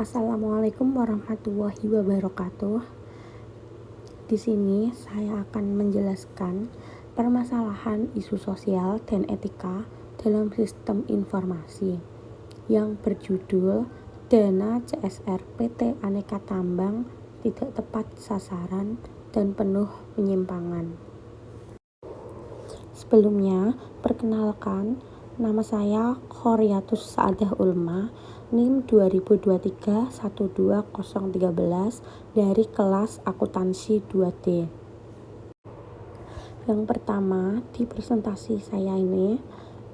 Assalamualaikum warahmatullahi wabarakatuh. Di sini saya akan menjelaskan permasalahan isu sosial dan etika dalam sistem informasi yang berjudul Dana CSR PT Aneka Tambang Tidak Tepat Sasaran dan Penuh Penyimpangan. Sebelumnya, perkenalkan, nama saya Khoriatus Saadah Ulma, NIM 2023-12013 dari kelas akuntansi 2D. Yang pertama, di presentasi saya ini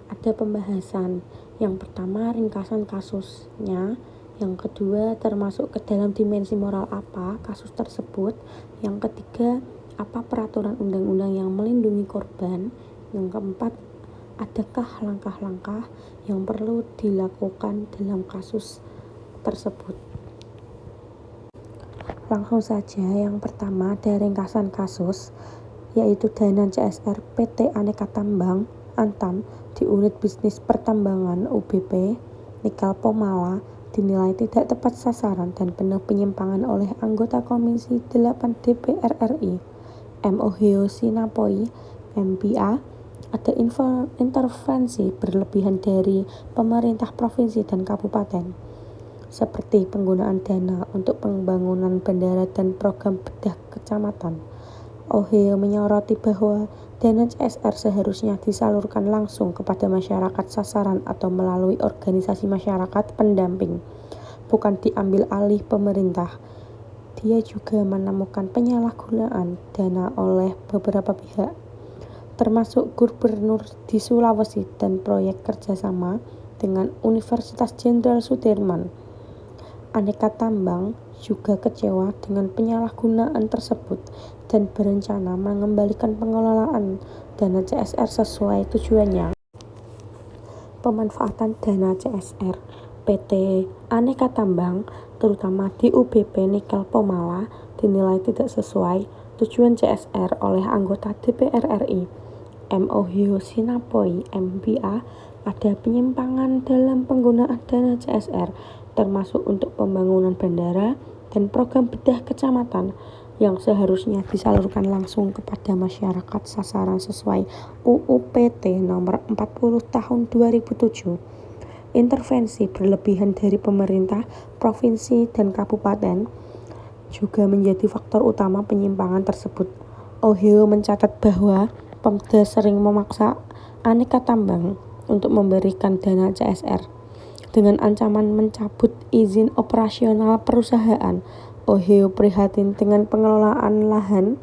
ada pembahasan. Yang pertama, ringkasan kasusnya. Yang kedua, termasuk ke dalam dimensi moral apa kasus tersebut. Yang ketiga, apa peraturan undang-undang yang melindungi korban. Yang keempat, adakah langkah-langkah yang perlu dilakukan dalam kasus tersebut. Langsung saja, yang pertama ada ringkasan kasus, yaitu dana CSR PT Aneka Tambang Antam di unit bisnis pertambangan UBP Nikel Pomala dinilai tidak tepat sasaran dan penuh penyimpangan oleh anggota Komisi 8 DPR RI M.O.Heo Sinapoi MPA. Ada intervensi berlebihan dari pemerintah provinsi dan kabupaten, seperti penggunaan dana untuk pembangunan bandara dan program bedah kecamatan. Ohio menyoroti bahwa dana CSR seharusnya disalurkan langsung kepada masyarakat sasaran atau melalui organisasi masyarakat pendamping, bukan diambil alih pemerintah. Dia juga menemukan penyalahgunaan dana oleh beberapa pihak, termasuk gubernur di Sulawesi dan proyek kerjasama dengan Universitas Jenderal Sudirman. Aneka Tambang juga kecewa dengan penyalahgunaan tersebut dan berencana mengembalikan pengelolaan dana CSR sesuai tujuannya. Pemanfaatan dana CSR PT Aneka Tambang, terutama di UBP Nikel Pomala, dinilai tidak sesuai tujuan CSR oleh anggota DPR RI M.O.Heo Sinapoi MPA. Ada penyimpangan dalam penggunaan dana CSR, termasuk untuk pembangunan bandara dan program bedah kecamatan yang seharusnya disalurkan langsung kepada masyarakat sasaran sesuai UU PT nomor 40 tahun 2007. Intervensi berlebihan dari pemerintah, provinsi, dan kabupaten juga menjadi faktor utama penyimpangan tersebut. Ohio mencatat bahwa Pemda sering memaksa Aneka Tambang untuk memberikan dana CSR dengan ancaman mencabut izin operasional perusahaan. Ohio prihatin dengan pengelolaan lahan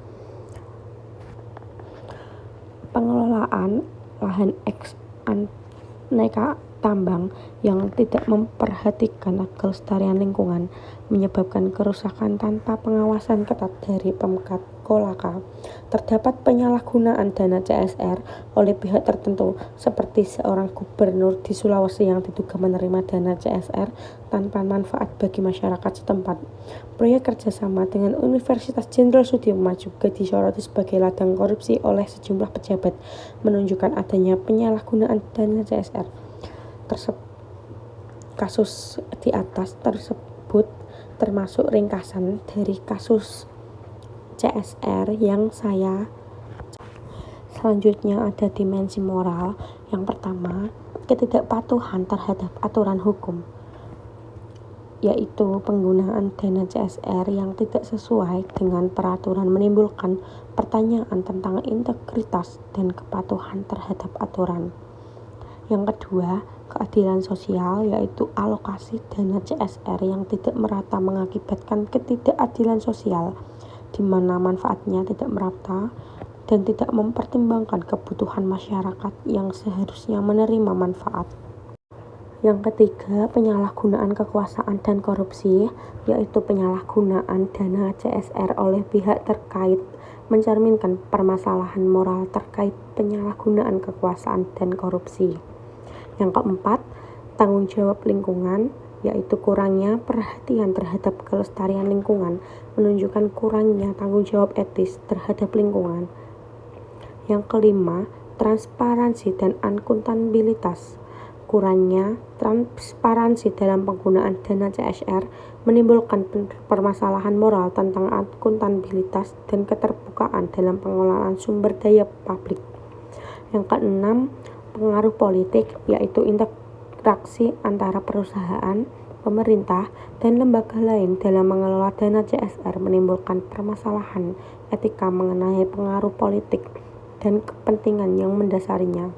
ex Aneka Tambang yang tidak memperhatikan kelestarian lingkungan, menyebabkan kerusakan tanpa pengawasan ketat dari Pemkat Kolaka. Terdapat penyalahgunaan dana CSR oleh pihak tertentu, seperti seorang gubernur di Sulawesi yang diduga menerima dana CSR tanpa manfaat bagi masyarakat setempat. Proyek kerjasama dengan Universitas Jenderal Sudirman juga disoroti sebagai ladang korupsi oleh sejumlah pejabat, menunjukkan adanya penyalahgunaan dana CSR. Kasus di atas tersebut termasuk ringkasan dari kasus CSR yang saya. Selanjutnya ada dimensi moral. Yang pertama, ketidakpatuhan terhadap aturan hukum, yaitu penggunaan dana CSR yang tidak sesuai dengan peraturan menimbulkan pertanyaan tentang integritas dan kepatuhan terhadap aturan. Yang kedua, keadilan sosial, yaitu alokasi dana CSR yang tidak merata mengakibatkan ketidakadilan sosial, di mana manfaatnya tidak merata dan tidak mempertimbangkan kebutuhan masyarakat yang seharusnya menerima manfaat. Yang ketiga, penyalahgunaan kekuasaan dan korupsi, yaitu penyalahgunaan dana CSR oleh pihak terkait, mencerminkan permasalahan moral terkait penyalahgunaan kekuasaan dan korupsi. Yang keempat, tanggung jawab lingkungan, yaitu kurangnya perhatian terhadap kelestarian lingkungan, menunjukkan kurangnya tanggung jawab etis terhadap lingkungan. Yang kelima, transparansi dan akuntabilitas, kurangnya transparansi dalam penggunaan dana CSR menimbulkan permasalahan moral tentang akuntabilitas dan keterbukaan dalam pengelolaan sumber daya publik. Yang keenam, pengaruh politik, yaitu interaksi antara perusahaan, pemerintah, dan lembaga lain dalam mengelola dana CSR menimbulkan permasalahan etika mengenai pengaruh politik dan kepentingan yang mendasarinya.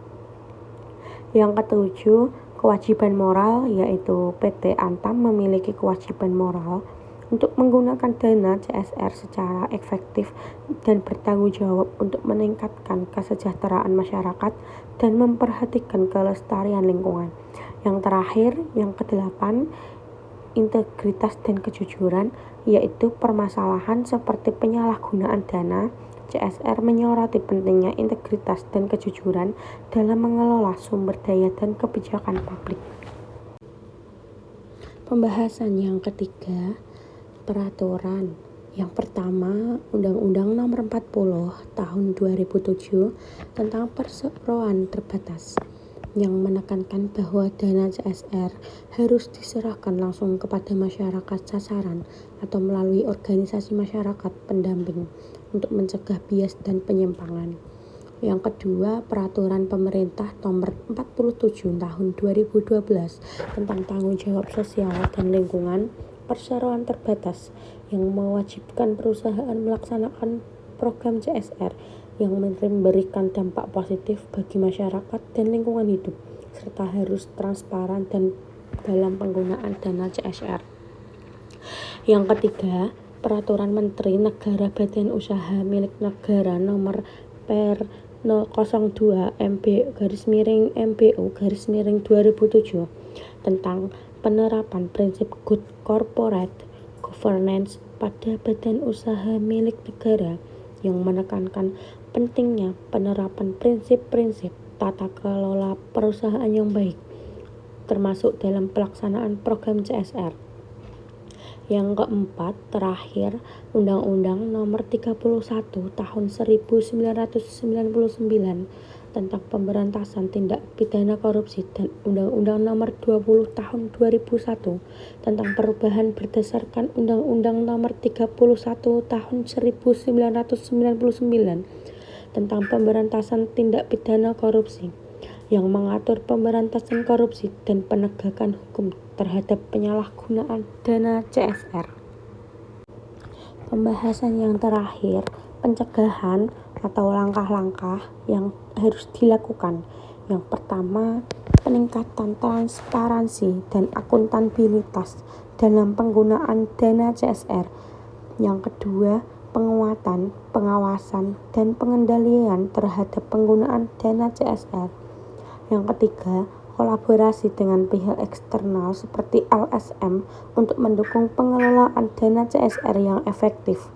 Yang ketujuh, kewajiban moral, yaitu PT Antam memiliki kewajiban moral untuk menggunakan dana CSR secara efektif dan bertanggung jawab untuk meningkatkan kesejahteraan masyarakat dan memperhatikan kelestarian lingkungan. Yang terakhir, yang kedelapan, integritas dan kejujuran, yaitu permasalahan seperti penyalahgunaan dana CSR menyoroti pentingnya integritas dan kejujuran dalam mengelola sumber daya dan kebijakan publik. Pembahasan yang ketiga, peraturan. Yang pertama, Undang-Undang Nomor 40 Tahun 2007 tentang perseroan terbatas yang menekankan bahwa dana CSR harus diserahkan langsung kepada masyarakat sasaran atau melalui organisasi masyarakat pendamping untuk mencegah bias dan penyimpangan. Yang kedua, Peraturan Pemerintah Nomor 47 Tahun 2012 tentang tanggung jawab sosial dan lingkungan perseroan terbatas yang mewajibkan perusahaan melaksanakan program CSR yang memberikan dampak positif bagi masyarakat dan lingkungan hidup, serta harus transparan dan dalam penggunaan dana CSR. Yang ketiga, Peraturan Menteri Negara Badan Usaha Milik Negara Nomor Per 002 MB/MBU/2007 tentang penerapan prinsip good corporate governance pada badan usaha milik negara yang menekankan pentingnya penerapan prinsip-prinsip tata kelola perusahaan yang baik, termasuk dalam pelaksanaan program CSR. Yang keempat, terakhir, Undang-Undang Nomor 31 Tahun 1999 tentang pemberantasan tindak pidana korupsi dan Undang-Undang Nomor 20 Tahun 2001 tentang perubahan berdasarkan Undang-Undang Nomor 31 Tahun 1999 tentang pemberantasan tindak pidana korupsi yang mengatur pemberantasan korupsi dan penegakan hukum terhadap penyalahgunaan dana CSR. Pembahasan yang terakhir, pencegahan atau langkah-langkah yang harus dilakukan. Yang pertama, peningkatan transparansi dan akuntabilitas dalam penggunaan dana CSR. Yang kedua, penguatan, pengawasan, dan pengendalian terhadap penggunaan dana CSR. Yang ketiga, kolaborasi dengan pihak eksternal seperti LSM untuk mendukung pengelolaan dana CSR yang efektif.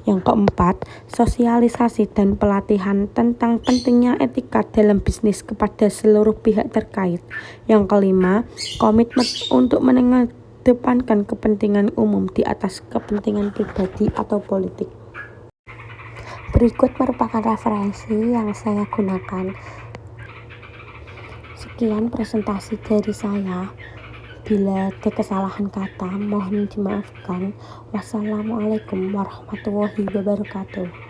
Yang keempat, sosialisasi dan pelatihan tentang pentingnya etika dalam bisnis kepada seluruh pihak terkait. Yang kelima, komitmen untuk mengedepankan kepentingan umum di atas kepentingan pribadi atau politik. Berikut merupakan referensi yang saya gunakan. Sekian presentasi dari saya. Bila ada kesalahan kata, mohon dimaafkan. Wassalamualaikum warahmatullahi wabarakatuh.